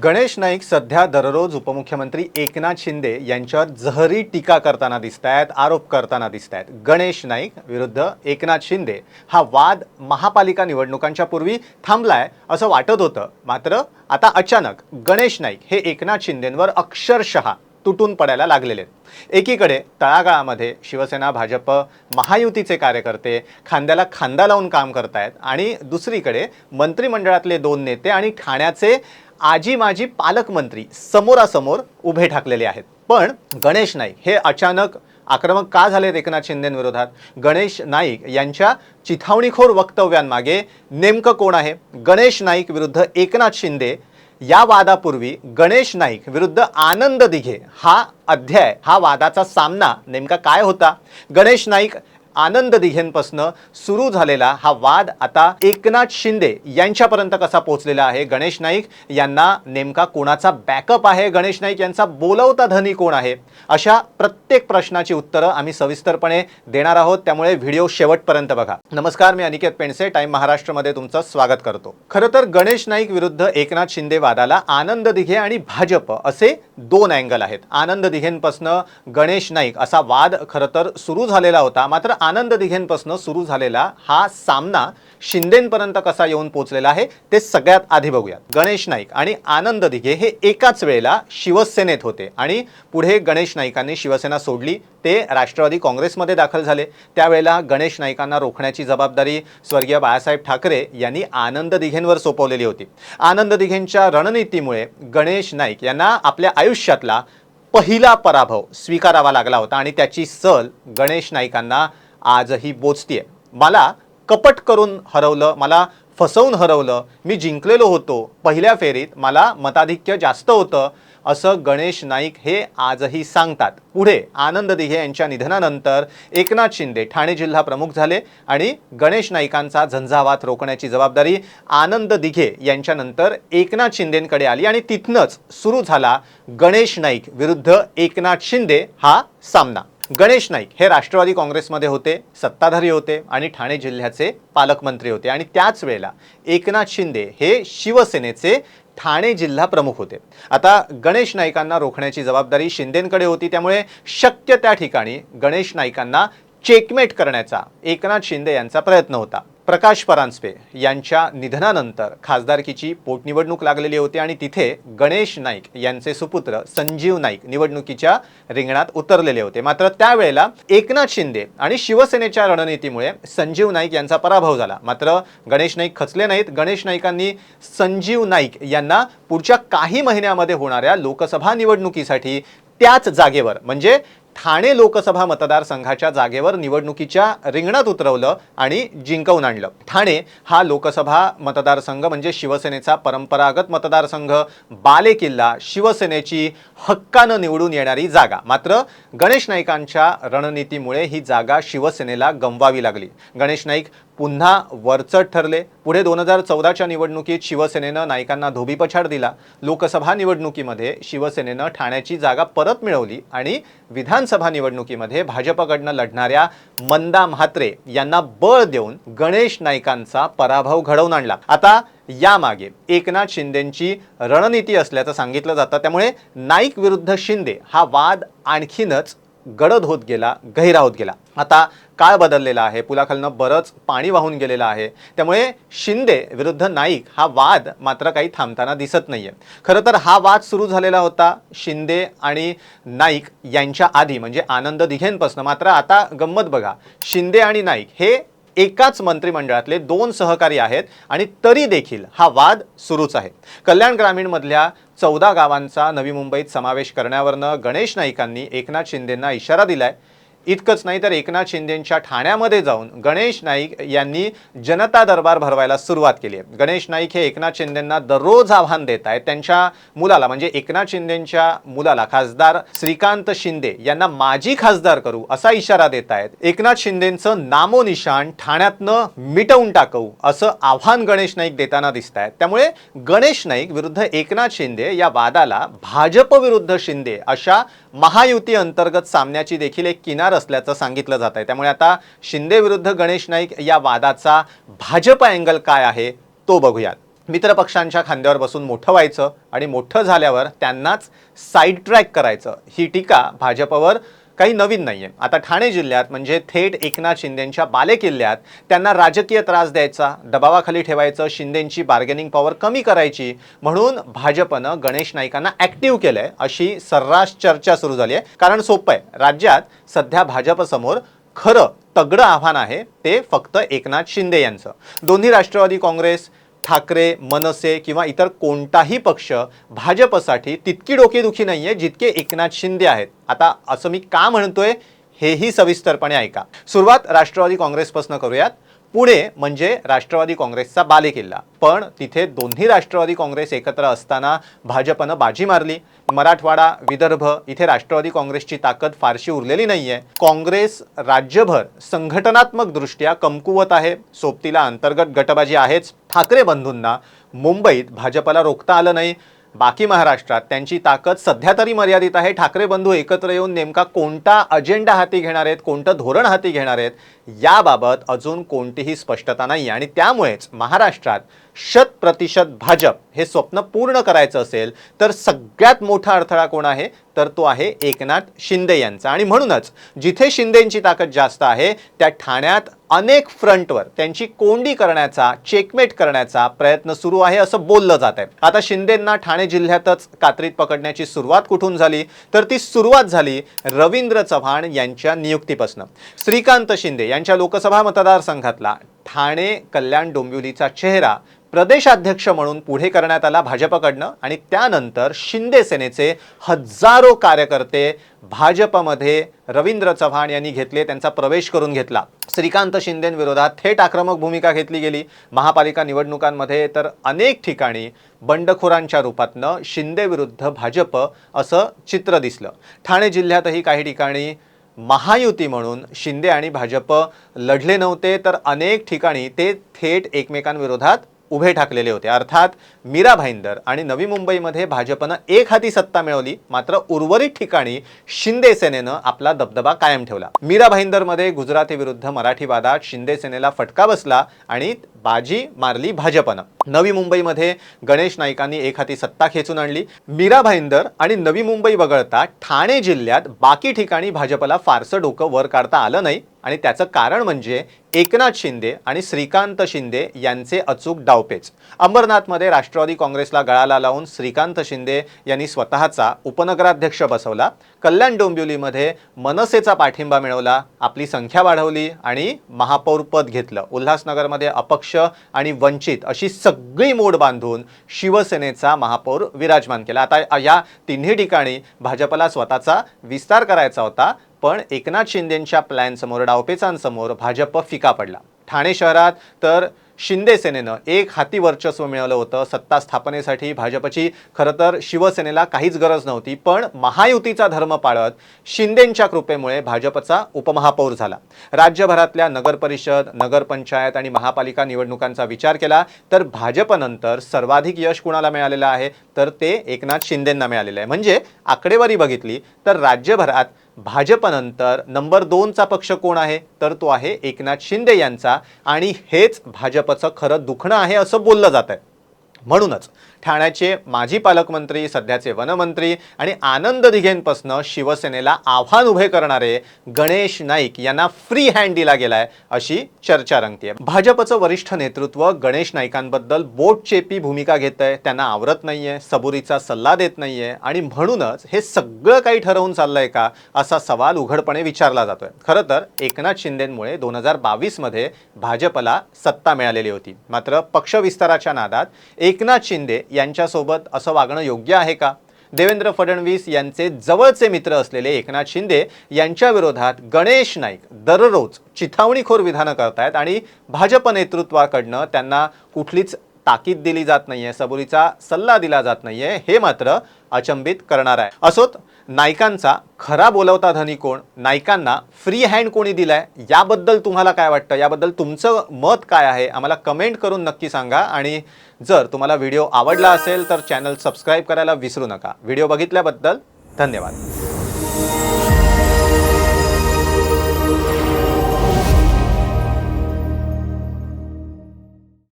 गणेश नाईक सध्या दररोज उपमुख्यमंत्री एकनाथ शिंदे यांच्यावर जहरी टीका करताना दिसतायत, आरोप करताना दिसतायत। गणेश नाईक विरुद्ध एकनाथ शिंदे हा वाद महापालिका निवडणुकांच्या पूर्वी थांबलाय असं वाटत होतं, मात्र आता अचानक गणेश नाईक हे एकनाथ शिंदेंवर अक्षरशः तुटून पडायला लागलेले आहेत। एकीकडे तळागाळामध्ये शिवसेना भाजप महायुतीचे कार्यकर्ते खांद्याला खांदा लावून काम करतायत आणि दुसरीकडे मंत्रिमंडळातले दोन नेते आणि ठाण्याचे आजी माजी पालकमंत्री समोरासमोर उभे ठाकलेले आहेत। पण गणेश नाईक हे अचानक आक्रमक का झालेत एकनाथ शिंदेंविरोधात? गणेश नाईक यांच्या चिथावणीखोर वक्तव्यांमागे नेमकं कोण आहे? गणेश नाईक विरुद्ध एकनाथ शिंदे या वादापूर्वी गणेश नाईक विरुद्ध आनंद दिघे हा अध्याय, हा वादाचा सामना नेमका काय होता? गणेश नाईक आनंद दिघेंपासून सुरू झालेला हा वाद आता एकनाथ शिंदे यांच्यापर्यंत कसा पोहोचलेला आहे? गणेश नाईक यांना नेमका कोणाचा बॅकअप आहे? गणेश नाईक यांचा बोलवता धनी कोण आहे? अशा प्रत्येक प्रश्नाची उत्तरं आम्ही सविस्तरपणे देणार आहोत, त्यामुळे व्हिडिओ शेवटपर्यंत बघा। नमस्कार, मी अनिकेत पेंडसे, टाइम महाराष्ट्रमध्ये तुमचं स्वागत करतो। खरं तर गणेश नाईक विरुद्ध एकनाथ शिंदे वादाला आनंद दिघे आणि भाजप असे दोन अँगल आहेत। आनंद दिघेंपासून गणेश नाईक असा वाद खरं तर सुरू झालेला होता, मात्र आनंद दिघेंपासून सुरू झालेला हा सामना शिंदेंपर्यंत कसा येऊन पोहोचलेला आहे ते सगळ्यात आधी बघूयात। गणेश नाईक आणि आनंद दिघे हे एकाच वेळेला शिवसेनेत होते आणि पुढे गणेश नाईकांनी शिवसेना सोडली, ते राष्ट्रवादी काँग्रेसमध्ये दाखल झाले। त्यावेळेला गणेश नाईकांना रोखण्याची जबाबदारी स्वर्गीय बाळासाहेब ठाकरे यांनी आनंद दिघेंवर सोपवलेली होती। आनंद दिघेंच्या रणनीतीमुळे गणेश नाईक यांना आपल्या आयुष्यातला पहिला पराभव स्वीकारावा लागला होता आणि त्याची सल गणेश नाईकांना आजही बोचतीये। मला कपट करून हरवलं, मला फसवून हरवलं, मी जिंकलेलो होतो, पहिल्या फेरीत मला मताधिक्य जास्त होतं, असं गणेश नाईक हे आजही सांगतात। पुढे आनंद दिघे यांच्या निधनानंतर एकनाथ शिंदे ठाणे जिल्हा प्रमुख झाले आणि गणेश नाईकांचा झंझावात रोखण्याची जबाबदारी आनंद दिघे यांच्यानंतर एकनाथ शिंदेंकडे आली आणि तिथनंच सुरू झाला गणेश नाईक विरुद्ध एकनाथ शिंदे हा सामना। गणेश नाईक हे राष्ट्रवादी काँग्रेसमध्ये होते, सत्ताधारी होते आणि ठाणे जिल्ह्याचे पालकमंत्री होते आणि त्याच वेळेला एकनाथ शिंदे हे शिवसेनेचे ठाणे जिल्हा प्रमुख होते। आता गणेश नाईकांना रोखण्याची जबाबदारी शिंदेंकडे होती, त्यामुळे शक्य त्या ठिकाणी गणेश नाईकांना चेकमेट करण्याचा एकनाथ शिंदे यांचा प्रयत्न होता। प्रकाश परांजपे यांच्या निधनानंतर खासदारकीची पोटनिवडणूक लागलेली होती आणि तिथे गणेश नाईक यांचे सुपुत्र संजीव नाईक निवडणुकीच्या रिंगणात उतरलेले होते। मात्र त्यावेळेला एकनाथ शिंदे आणि शिवसेनेच्या रणनीतीमुळे संजीव नाईक यांचा पराभव झाला। मात्र गणेश नाईक खचले नाहीत। गणेश नाईकांनी संजीव नाईक यांना पुढच्या काही महिन्यामध्ये होणाऱ्या लोकसभा निवडणुकीसाठी त्याच जागेवर म्हणजे ठाणे लोकसभा मतदारसंघाच्या जागेवर निवडणुकीच्या रिंगणात उतरवलं आणि जिंकवून आणलं। ठाणे हा लोकसभा मतदारसंघ म्हणजे शिवसेनेचा परंपरागत मतदारसंघ, बालेकिल्ला, शिवसेनेची हक्कानं निवडून येणारी जागा। मात्र गणेश नाईकांच्या रणनीतीमुळे ही जागा शिवसेनेला गमवावी लागली। गणेश नाईक पुन्हा वरचढ ठरले। पुढे 2014च्या निवडणुकीत शिवसेनेनं नाईकांना धोबीपछाड दिला। लोकसभा निवडणुकीमध्ये शिवसेनेनं ठाण्याची जागा परत मिळवली आणि विधानसभा निवडणुकीमध्ये भाजपकडनं लढणाऱ्या मंदा म्हात्रे यांना बळ देऊन गणेश नाईकांचा पराभव घडवून आणला। आता यामागे एकनाथ शिंदेंची रणनीती असल्याचं सांगितलं जातं, त्यामुळे नाईक विरुद्ध शिंदे हा वाद आणखीनच गडद होत गेला, गहिरा होत गेला। आता काळ बदललेला आहे, पुलाखालनं बरंच पाणी वाहून गेलेलं आहे, त्यामुळे शिंदे विरुद्ध नाईक हा वाद मात्र काही थांबताना दिसत नाहीये। खरं तर हा वाद सुरू झालेला होता शिंदे आणि नाईक यांच्या आधी म्हणजे आनंद दिघेंपासून। मात्र आता गंमत बघा, शिंदे आणि नाईक हे एकाच मंत्रिमंडळातले दोन सहकारी आहेत आणि तरी देखील हा वाद सुरूच आहे। कल्याण ग्रामीण मधल्या 14 गावांचा नवी मुंबईत समावेश करण्यावरनं गणेश नाईकांनी एकनाथ शिंदेंना इशारा दिलाय। इतकंच नाही तर एकनाथ शिंदेंच्या ठाण्यामध्ये जाऊन गणेश नाईक यांनी जनता दरबार भरवायला सुरुवात केली आहे। गणेश नाईक हे एकनाथ शिंदेंना दररोज आव्हान देत आहेत, त्यांच्या मुलाला म्हणजे एकनाथ शिंदेंच्या मुलाला खासदार श्रीकांत शिंदे यांना माजी खासदार करू असा इशारा देत आहेत। एकनाथ शिंदेंचं नामोनिशाण ठाण्यातनं मिटवून टाकू असं आव्हान गणेश नाईक देताना दिसत आहेत। त्यामुळे गणेश नाईक विरुद्ध एकनाथ शिंदे या वादाला भाजप विरुद्ध शिंदे अशा महायुती अंतर्गत सामन्याची देखील एक किनार असल्याचं सांगितलं जात आहे। त्यामुळे आता शिंदे विरुद्ध गणेश नाईक या वादाचा भाजप अँगल काय आहे तो बघूयात। मित्रपक्षांच्या खांद्यावर बसून मोठं व्हायचं आणि मोठं झाल्यावर त्यांनाच साईड ट्रॅक करायचं, ही टीका भाजपवर काही नवीन नाहीये. आता ठाणे जिल्ह्यात म्हणजे थेट एकनाथ शिंदेंच्या बालेकिल्ल्यात त्यांना राजकीय त्रास द्यायचा, दबावाखाली ठेवायचं, शिंदेंची बार्गेनिंग पॉवर कमी करायची म्हणून भाजपनं गणेश नाईकांना ॲक्टिव्ह केलंय, अशी सर्रास चर्चा सुरू झाली आहे. कारण सोपं आहे, राज्यात सध्या भाजपसमोर खरं तगडं आव्हान आहे ते फक्त एकनाथ शिंदे यांचं. दोन्ही राष्ट्रवादी काँग्रेस, ठाकरे, मनसे किंवा इतर कोणताही पक्ष भाजपसाठी तितकी डोकेदुखी नाहीये जितके एकनाथ शिंदे आहेत. आता असं मी का म्हणतोय हेही सविस्तरपणे ऐका. सुरुवात राष्ट्रवादी काँग्रेसपासून करूयात. पुणे म्हणजे राष्ट्रवादी काँग्रेसचा बालेकिल्ला, पण तिथे दोन्ही राष्ट्रवादी काँग्रेस एकत्र असताना भाजपनं बाजी मारली. मराठवाडा, विदर्भ इथे राष्ट्रवादी काँग्रेसची ताकद फारशी उरलेली नाहीये. काँग्रेस राज्यभर संघटनात्मक दृष्ट्या कमकुवत आहे. सोबतीला अंतर्गत गटबाजी आहेच. ठाकरे बंधूंना मुंबईत भाजपला रोखता आलं नाही. बाकी महाराष्ट्रात त्यांची ताकद सध्या तरी मर्यादित आहे. ठाकरे बंधू एकत्र येऊन नेमका कोणता अजेंडा हाती घेणार आहेत, कोणतं धोरण हाती घेणार आहेत याबाबत अजून कोणतीही स्पष्टता नाही. आणि त्यामुळेच महाराष्ट्रात 100% भाजप हे स्वप्न पूर्ण करायचं असेल तर सगळ्यात मोठा अडथळा कोण आहे तर तो आहे एकनाथ शिंदे यांचा. आणि म्हणूनच जिथे शिंदेंची ताकद जास्त आहे त्या ठाण्यात अनेक फ्रंटवर त्यांची कोंडी करण्याचा, चेकमेट करण्याचा प्रयत्न सुरू आहे असं बोललं जात आहे. आता शिंदेंना ठाणे जिल्ह्यातच कात्रीत पकडण्याची सुरुवात कुठून झाली तर ती सुरुवात झाली रवींद्र चव्हाण यांच्या नियुक्तीपासून. श्रीकांत शिंदे यांच्या लोकसभा मतदारसंघातला ठाणे कल्याण डोंबिवलीचा चेहरा प्रदेशाध्यक्ष म्हणून पुढे करण्यात आला भाजपकडनं आणि त्यानंतर शिंदे सेनेचे हजारो कार्यकर्ते भाजपमध्ये रवींद्र चव्हाण यांनी घेतले, त्यांचा प्रवेश करून घेतला. श्रीकांत शिंदेंविरोधात थेट आक्रमक भूमिका घेतली गेली. महापालिका निवडणुकांमध्ये तर अनेक ठिकाणी बंडखोरांच्या रूपातनं शिंदे विरुद्ध भाजप असं चित्र दिसलं. ठाणे जिल्ह्यातही काही ठिकाणी महायुती म्हणून शिंदे आणि भाजप लढले नव्हते, तर अनेक ठिकाणी ते थेट एकमेकांविरोधात उभे ठाकलेले होते. अर्थात मीरा भाईंदर आणि नवी मुंबईमध्ये भाजपनं एक हाती सत्ता मिळवली, मात्र उर्वरित ठिकाणी शिंदे सेनेनं आपला दबदबा कायम ठेवला. मीरा भाईंदरमध्ये गुजराती विरुद्ध मराठी वादात शिंदे सेनेला फटका बसला आणि बाजी मारली भाजपनं. नवी मुंबईमध्ये गणेश नाईकांनी एक हाती सत्ता खेचून आणली. मीरा भाईंदर आणि नवी मुंबई वगळता ठाणे जिल्ह्यात बाकी ठिकाणी भाजपला फारसं डोकं वर काढता आलं नाही आणि त्याचं कारण म्हणजे एकनाथ शिंदे आणि श्रीकांत शिंदे यांचे अचूक डावपेच. अंबरनाथमध्ये राष्ट्रवादी काँग्रेसला गळाला लावून श्रीकांत शिंदे यांनी स्वतःचा उपनगराध्यक्ष बसवला. कल्याण डोंबिवलीमध्ये मनसेचा पाठिंबा मिळवला, आपली संख्या वाढवली आणि महापौर पद घेतलं. उल्हासनगरमध्ये अपक्ष आणि वंचित अशी सगळी मोड बांधून शिवसेनेचा महापौर विराजमान केला. आता या तिन्ही ठिकाणी भाजपला स्वतःचा विस्तार करायचा होता, पण एकनाथ शिंदेंच्या प्लॅनसमोर, डावपेचांसमोर भाजप फिका पडला. ठाणे शहरात तर शिंदे सेनेनं एक हाती वर्चस्व मिळवलं होतं. सत्ता स्थापनेसाठी भाजपची खरं तर शिवसेनेला काहीच गरज नव्हती, पण महायुतीचा धर्म पाळत शिंदेंच्या कृपेमुळे भाजपचा उपमहापौर झाला. राज्यभरातल्या नगरपरिषद, नगरपंचायत आणि महापालिका निवडणुकांचा विचार केला तर भाजपनंतर सर्वाधिक यश कुणाला मिळालेलं आहे तर ते एकनाथ शिंदेंना मिळालेलं आहे. म्हणजे आकडेवारी बघितली तर राज्यभरात भाजपनंतर नंबर 2चा पक्ष कोण आहे तर तो आहे एकनाथ शिंदे यांचा आणि हेच भाजपचं खरं दुखणं आहे असं बोललं जात आहे. म्हणूनच ठाण्याचे माजी पालकमंत्री, सध्याचे वनमंत्री आणि आनंद दिघेंपासून शिवसेनेला आव्हान उभे करणारे गणेश नाईक यांना फ्री हँड दिला गेलाय अशी चर्चा रंगतीये. भाजपचं वरिष्ठ नेतृत्व गणेश नाईकांबद्दल बोटचेपी भूमिका घेत आहे, त्यांना आवरत नाहीये, सबुरीचा सल्ला देत नाहीये आणि म्हणूनच हे सगळं काही ठरवून चाललंय का असा सवाल उघडपणे विचारला जातोय. खरं तर एकनाथ शिंदेंमुळे 2022 मध्ये भाजपला सत्ता मिळालेली होती, मात्र पक्ष विस्ताराच्या नादात एकनाथ शिंदे यांच्यासोबत असं वागणं योग्य आहे का? देवेंद्र फडणवीस यांचे जवळचे मित्र असलेले एकनाथ शिंदे यांच्या विरोधात गणेश नाईक दररोज चिथावणीखोर विधानं करतायत आणि भाजप नेतृत्वाकडनं त्यांना कुठलीच ताकीद दिली जात नाहीये, सबुरीचा सल्ला दिला जात नाहीये, हे मात्र अचंबित करणार आहे. असोत, नाईकांचा खरा बोलवता धनी कोण, नाईकांना फ्री हँड कोणी दिलाय याबद्दल तुम्हाला काय वाटतं, याबद्दल तुमचं मत काय आहे आम्हाला कमेंट करून नक्की सांगा. आणि जर तुम्हाला व्हिडिओ आवडला असेल तर चॅनल सबस्क्राईब करायला विसरू नका. व्हिडिओ बघितल्याबद्दल धन्यवाद.